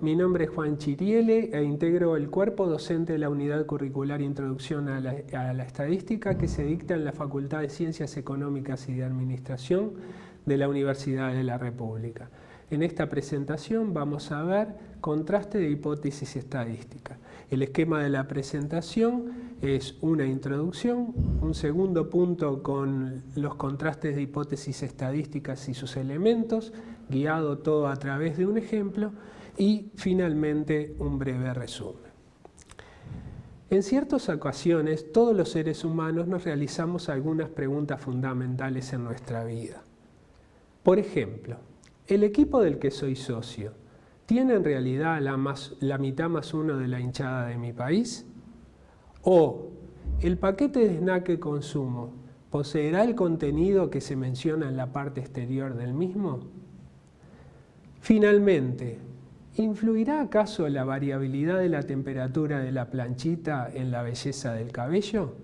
Mi nombre es Juan Chiriele e integro el cuerpo docente de la Unidad Curricular Introducción a la Estadística que se dicta en la Facultad de Ciencias Económicas y de Administración de la Universidad de la República. En esta presentación vamos a ver contraste de hipótesis estadística. El esquema de la presentación es una introducción, un segundo punto con los contrastes de hipótesis estadísticas y sus elementos, guiado todo a través de un ejemplo, y finalmente un breve resumen. En ciertas ocasiones todos los seres humanos nos realizamos algunas preguntas fundamentales en nuestra vida. Por ejemplo, ¿el equipo del que soy socio tiene en realidad la mitad más uno de la hinchada de mi país? ¿O el paquete de snack que consumo poseerá el contenido que se menciona en la parte exterior del mismo? Finalmente, ¿influirá acaso la variabilidad de la temperatura de la planchita en la belleza del cabello?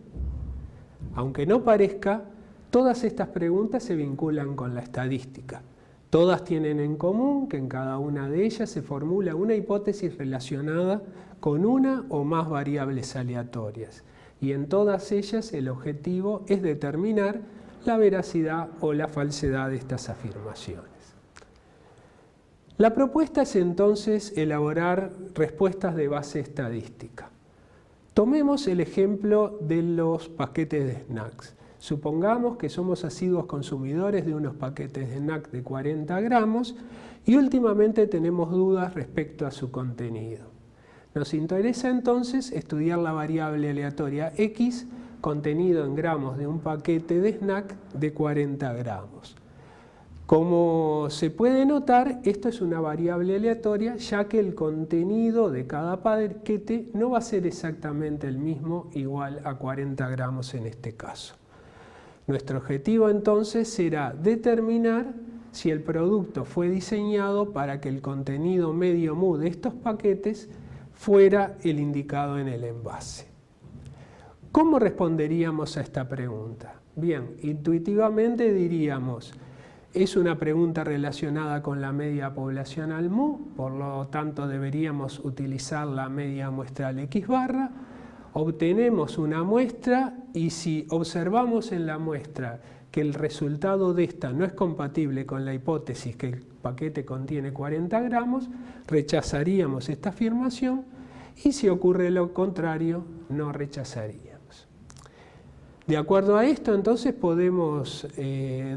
Aunque no parezca, todas estas preguntas se vinculan con la estadística. Todas tienen en común que en cada una de ellas se formula una hipótesis relacionada con una o más variables aleatorias, y en todas ellas el objetivo es determinar la veracidad o la falsedad de estas afirmaciones. La propuesta es entonces elaborar respuestas de base estadística. Tomemos el ejemplo de los paquetes de snacks. Supongamos que somos asiduos consumidores de unos paquetes de snack de 40 gramos y últimamente tenemos dudas respecto a su contenido. Nos interesa entonces estudiar la variable aleatoria X contenido en gramos de un paquete de snack de 40 gramos. Como se puede notar, esto es una variable aleatoria, ya que el contenido de cada paquete no va a ser exactamente el mismo, igual a 40 gramos en este caso. Nuestro objetivo entonces será determinar si el producto fue diseñado para que el contenido medio mu de estos paquetes fuera el indicado en el envase. ¿Cómo responderíamos a esta pregunta? Bien, intuitivamente diríamos: es una pregunta relacionada con la media poblacional mu, por lo tanto deberíamos utilizar la media muestral X barra. Obtenemos una muestra y si observamos en la muestra que el resultado de esta no es compatible con la hipótesis que el paquete contiene 40 gramos, rechazaríamos esta afirmación, y si ocurre lo contrario, no rechazaríamos. De acuerdo a esto, entonces podemos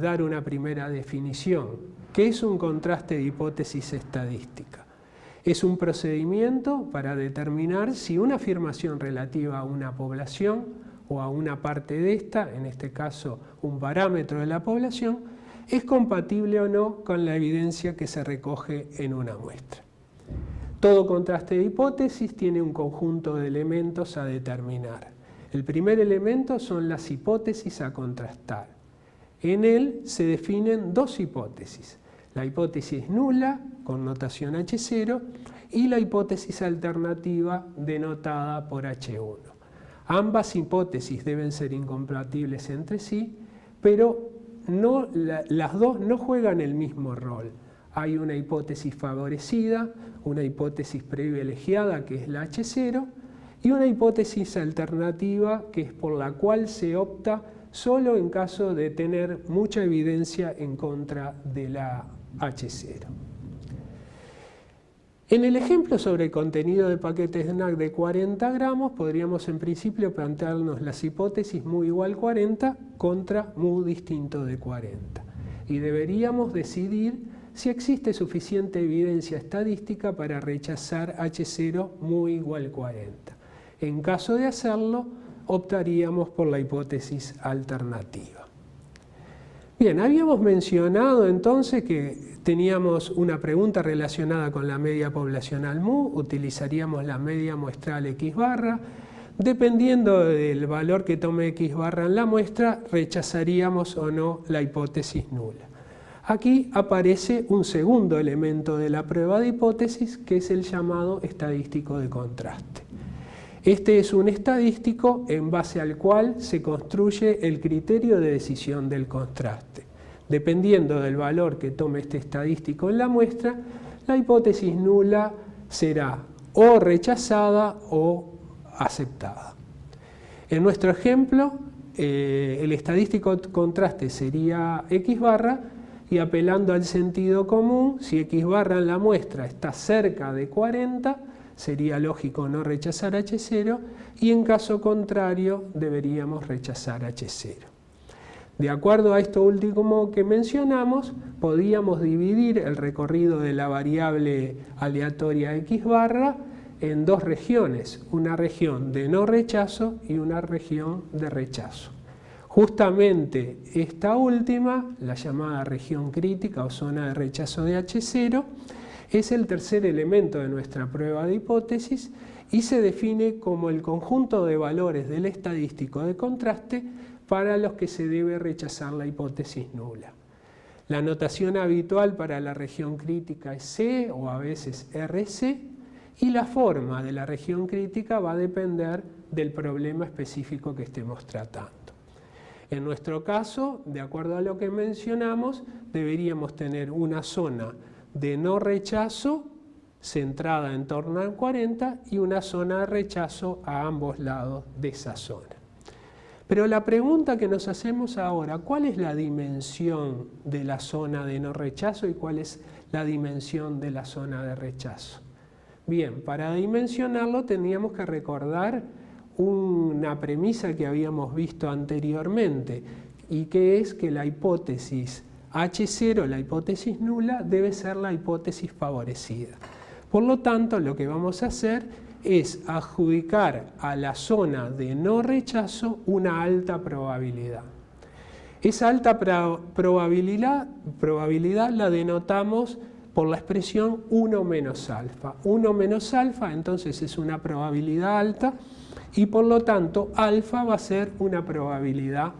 dar una primera definición. ¿Qué es un contraste de hipótesis estadística? Es un procedimiento para determinar si una afirmación relativa a una población o a una parte de esta, en este caso un parámetro de la población, es compatible o no con la evidencia que se recoge en una muestra. Todo contraste de hipótesis tiene un conjunto de elementos a determinar. El primer elemento son las hipótesis a contrastar. En él se definen dos hipótesis: la hipótesis nula, con notación H0, y la hipótesis alternativa, denotada por H1. Ambas hipótesis deben ser incompatibles entre sí, pero las dos no juegan el mismo rol. Hay una hipótesis favorecida, una hipótesis privilegiada, que es la H0, y una hipótesis alternativa, que es por la cual se opta solo en caso de tener mucha evidencia en contra de la H0. En el ejemplo sobre el contenido de paquetes de snack de 40 gramos, podríamos en principio plantearnos las hipótesis mu igual 40 contra mu distinto de 40. Y deberíamos decidir si existe suficiente evidencia estadística para rechazar H0 mu igual 40. En caso de hacerlo, optaríamos por la hipótesis alternativa. Bien, habíamos mencionado entonces que teníamos una pregunta relacionada con la media poblacional mu, utilizaríamos la media muestral X barra. Dependiendo del valor que tome X barra en la muestra, rechazaríamos o no la hipótesis nula. Aquí aparece un segundo elemento de la prueba de hipótesis, que es el llamado estadístico de contraste. Este es un estadístico en base al cual se construye el criterio de decisión del contraste. Dependiendo del valor que tome este estadístico en la muestra, la hipótesis nula será o rechazada o aceptada. En nuestro ejemplo, el estadístico contraste sería X barra, y apelando al sentido común, si X barra en la muestra está cerca de 40, sería lógico no rechazar H0, y en caso contrario deberíamos rechazar H0. De acuerdo a esto último que mencionamos, podíamos dividir el recorrido de la variable aleatoria X barra en dos regiones, una región de no rechazo y una región de rechazo. Justamente esta última, la llamada región crítica o zona de rechazo de H0, es el tercer elemento de nuestra prueba de hipótesis y se define como el conjunto de valores del estadístico de contraste para los que se debe rechazar la hipótesis nula. La notación habitual para la región crítica es C o a veces RC, y la forma de la región crítica va a depender del problema específico que estemos tratando. En nuestro caso, de acuerdo a lo que mencionamos, deberíamos tener una zona de no rechazo centrada en torno al 40 y una zona de rechazo a ambos lados de esa zona. Pero la pregunta que nos hacemos ahora, ¿cuál es la dimensión de la zona de no rechazo y cuál es la dimensión de la zona de rechazo? Bien, para dimensionarlo teníamos que recordar una premisa que habíamos visto anteriormente, y que es que la hipótesis H0, la hipótesis nula, debe ser la hipótesis favorecida. Por lo tanto, lo que vamos a hacer es adjudicar a la zona de no rechazo una alta probabilidad. Esa alta probabilidad la denotamos por la expresión 1 menos alfa. 1 menos alfa entonces es una probabilidad alta y por lo tanto alfa va a ser una probabilidad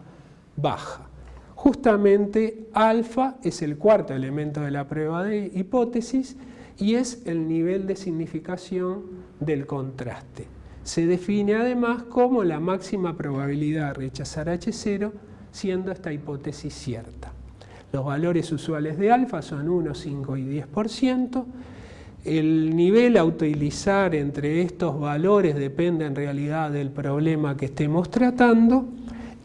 baja. Justamente alfa es el cuarto elemento de la prueba de hipótesis y es el nivel de significación del contraste. Se define además como la máxima probabilidad de rechazar H0, siendo esta hipótesis cierta. Los valores usuales de alfa son 1, 5 y 10%. El nivel a utilizar entre estos valores depende en realidad del problema que estemos tratando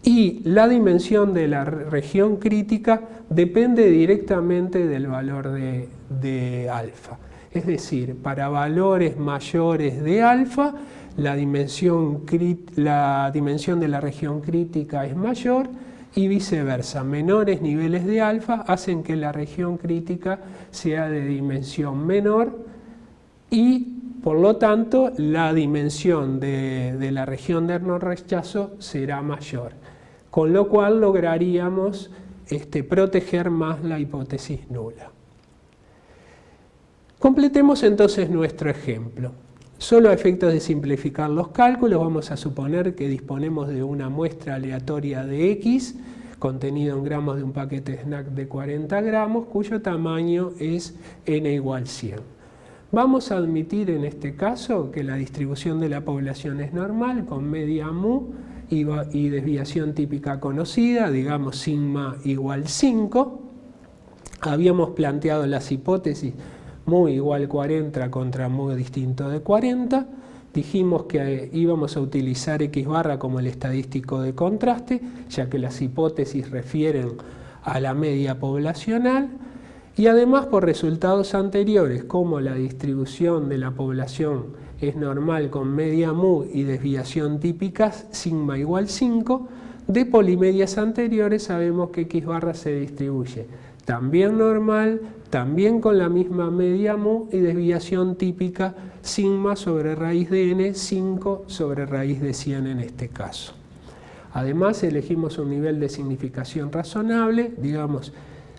y la dimensión de la región crítica depende directamente del valor de alfa. Es decir, para valores mayores de alfa, la dimensión de la región crítica es mayor y viceversa. Menores niveles de alfa hacen que la región crítica sea de dimensión menor y por lo tanto la dimensión de la región de no rechazo será mayor, con lo cual lograríamos proteger más la hipótesis nula. Completemos entonces nuestro ejemplo. Solo a efectos de simplificar los cálculos vamos a suponer que disponemos de una muestra aleatoria de X contenido en gramos de un paquete snack de 40 gramos cuyo tamaño es n igual 100. Vamos a admitir en este caso que la distribución de la población es normal con media mu y desviación típica conocida, digamos sigma igual 5. Habíamos planteado las hipótesis mu igual 40 contra mu distinto de 40. Dijimos que íbamos a utilizar X barra como el estadístico de contraste, ya que las hipótesis refieren a la media poblacional. Y además por resultados anteriores, como la distribución de la población es normal con media mu y desviación típicas sigma igual 5, de polimedias anteriores sabemos que X barra se distribuye también normal, también con la misma media mu y desviación típica sigma sobre raíz de n, 5 sobre raíz de 100 en este caso. Además elegimos un nivel de significación razonable, digamos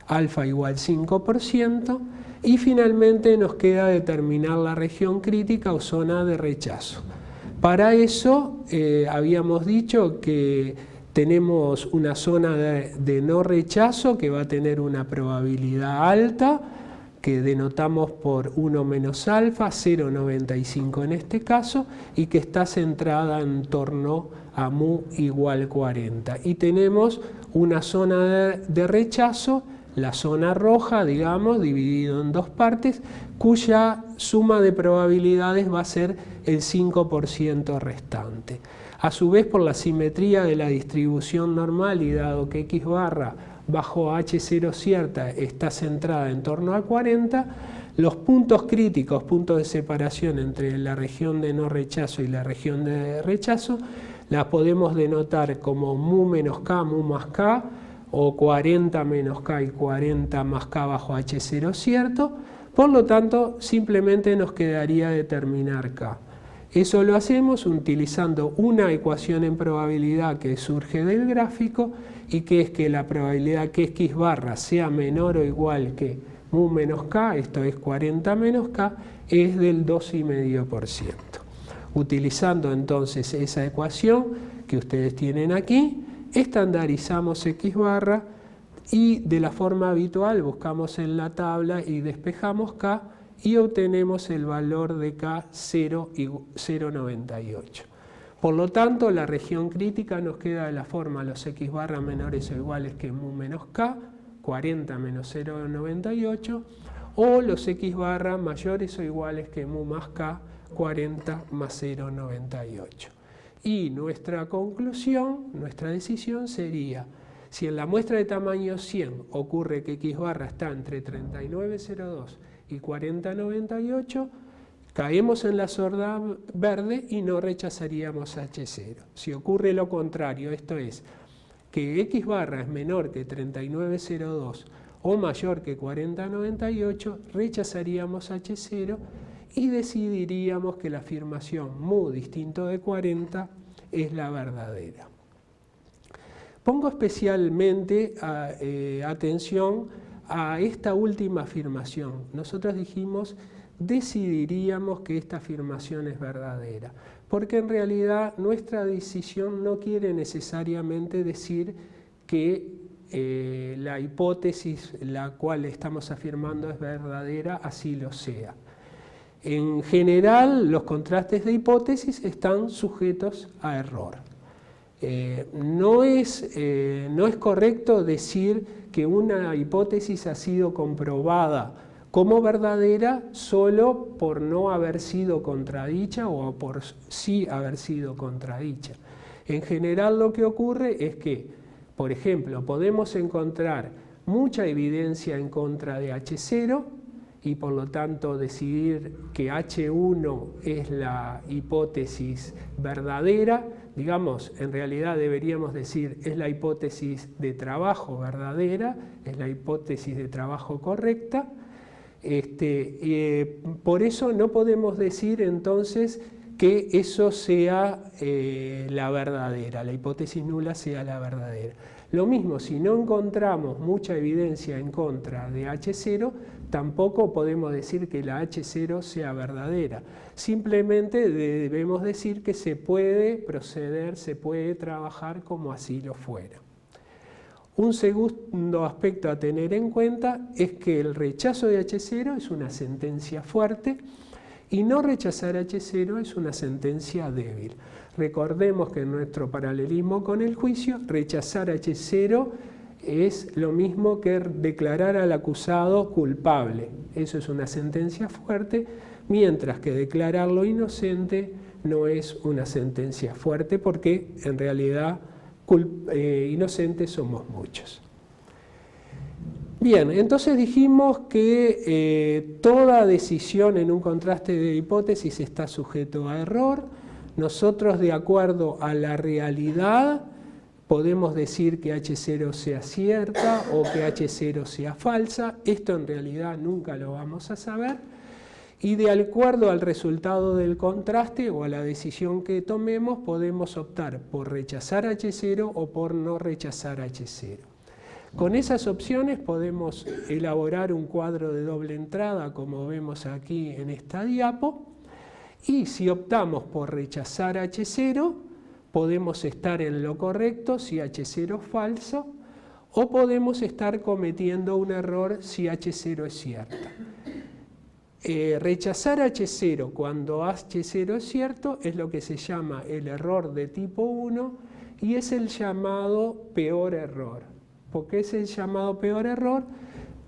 alfa igual 5%, y finalmente nos queda determinar la región crítica o zona de rechazo. Para eso habíamos dicho que tenemos una zona de no rechazo que va a tener una probabilidad alta, que denotamos por 1 menos alfa, 0,95 en este caso, y que está centrada en torno a mu igual 40. Y tenemos una zona de rechazo la zona roja, digamos, dividido en dos partes, cuya suma de probabilidades va a ser el 5% restante. A su vez, por la simetría de la distribución normal y dado que X barra bajo H0 cierta está centrada en torno a 40, los puntos críticos, puntos de separación entre la región de no rechazo y la región de rechazo, las podemos denotar como mu menos k, mu más k, o 40 menos k y 40 más k bajo H0 cierto. Por lo tanto, simplemente nos quedaría determinar k. Eso lo hacemos utilizando una ecuación en probabilidad que surge del gráfico y que es que la probabilidad que X barra sea menor o igual que mu menos k, esto es 40 menos k, es del 2,5%. Utilizando entonces esa ecuación que ustedes tienen aquí, estandarizamos X barra y de la forma habitual buscamos en la tabla y despejamos k y obtenemos el valor de k 0,98. Por lo tanto, la región crítica nos queda de la forma los X barra menores o iguales que mu menos k, 40 menos 0,98, o los X barra mayores o iguales que mu más k, 40 más 0,98. Y nuestra conclusión, nuestra decisión sería, si en la muestra de tamaño 100 ocurre que X barra está entre 39,02 y 40,98, caemos en la sorda verde y no rechazaríamos H0. Si ocurre lo contrario, esto es, que X barra es menor que 39,02 o mayor que 40,98, rechazaríamos H0 y decidiríamos que la afirmación mu distinto de 40 es la verdadera. Pongo especialmente atención a esta última afirmación. Nosotros dijimos, decidiríamos que esta afirmación es verdadera, porque en realidad nuestra decisión no quiere necesariamente decir que la hipótesis la cual estamos afirmando es verdadera, así lo sea. En general, los contrastes de hipótesis están sujetos a error. No es correcto decir que una hipótesis ha sido comprobada como verdadera solo por no haber sido contradicha o por sí haber sido contradicha. En general lo que ocurre es que, por ejemplo, podemos encontrar mucha evidencia en contra de H0 y por lo tanto decidir que H1 es la hipótesis verdadera. Digamos, en realidad deberíamos decir es la hipótesis de trabajo verdadera, es la hipótesis de trabajo correcta. Por eso no podemos decir entonces que eso sea la verdadera, la hipótesis nula sea la verdadera. Lo mismo, si no encontramos mucha evidencia en contra de H0, tampoco podemos decir que la H0 sea verdadera. Simplemente debemos decir que se puede proceder, se puede trabajar como así lo fuera. Un segundo aspecto a tener en cuenta es que el rechazo de H0 es una sentencia fuerte y no rechazar H0 es una sentencia débil. Recordemos que en nuestro paralelismo con el juicio, rechazar H0 es lo mismo que declarar al acusado culpable. Eso es una sentencia fuerte, mientras que declararlo inocente no es una sentencia fuerte porque en realidad inocentes somos muchos. Bien, entonces dijimos que toda decisión en un contraste de hipótesis está sujeto a error. Nosotros, de acuerdo a la realidad, podemos decir que H0 sea cierta o que H0 sea falsa. Esto en realidad nunca lo vamos a saber. Y de acuerdo al resultado del contraste o a la decisión que tomemos, podemos optar por rechazar H0 o por no rechazar H0. Con esas opciones podemos elaborar un cuadro de doble entrada, como vemos aquí en esta diapo, y si optamos por rechazar H0, podemos estar en lo correcto si H0 es falso, o podemos estar cometiendo un error si H0 es cierta. Rechazar H0 cuando H0 es cierto es lo que se llama el error de tipo 1 y es el llamado peor error. ¿Por qué es el llamado peor error?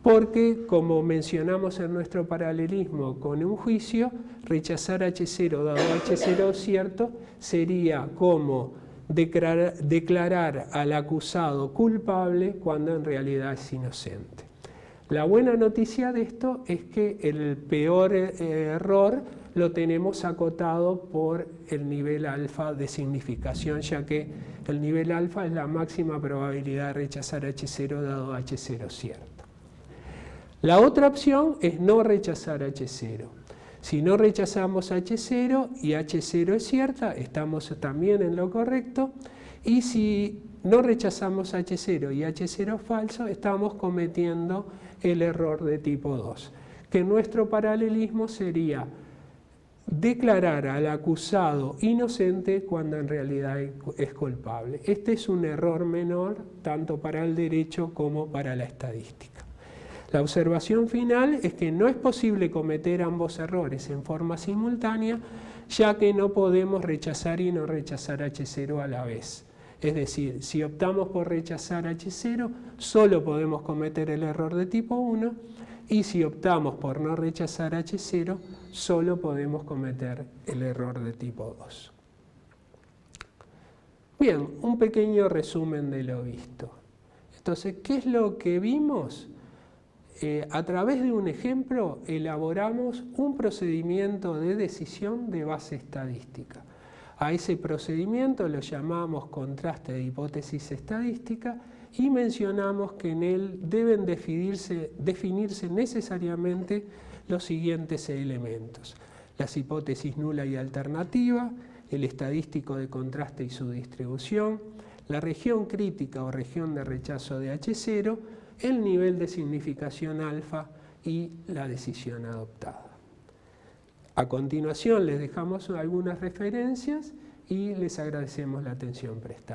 Porque, como mencionamos en nuestro paralelismo con un juicio, rechazar H0 dado H0 cierto sería como declarar al acusado culpable cuando en realidad es inocente. La buena noticia de esto es que el peor error lo tenemos acotado por el nivel alfa de significación, ya que el nivel alfa es la máxima probabilidad de rechazar H0 dado H0 cierto. La otra opción es no rechazar H0. Si no rechazamos H0 y H0 es cierta, estamos también en lo correcto. Y si no rechazamos H0 y H0 es falso, estamos cometiendo el error de tipo 2, que en nuestro paralelismo sería declarar al acusado inocente cuando en realidad es culpable. Este es un error menor tanto para el derecho como para la estadística. La observación final es que no es posible cometer ambos errores en forma simultánea, ya que no podemos rechazar y no rechazar H0 a la vez. Es decir, si optamos por rechazar H0, solo podemos cometer el error de tipo 1, y si optamos por no rechazar H0, solo podemos cometer el error de tipo 2. Bien, un pequeño resumen de lo visto. Entonces, ¿qué es lo que vimos? A través de un ejemplo elaboramos un procedimiento de decisión de base estadística. A ese procedimiento lo llamamos contraste de hipótesis estadística y mencionamos que en él deben definirse necesariamente los siguientes elementos: las hipótesis nula y alternativa, el estadístico de contraste y su distribución, la región crítica o región de rechazo de H0, el nivel de significación alfa y la decisión adoptada. A continuación les dejamos algunas referencias y les agradecemos la atención prestada.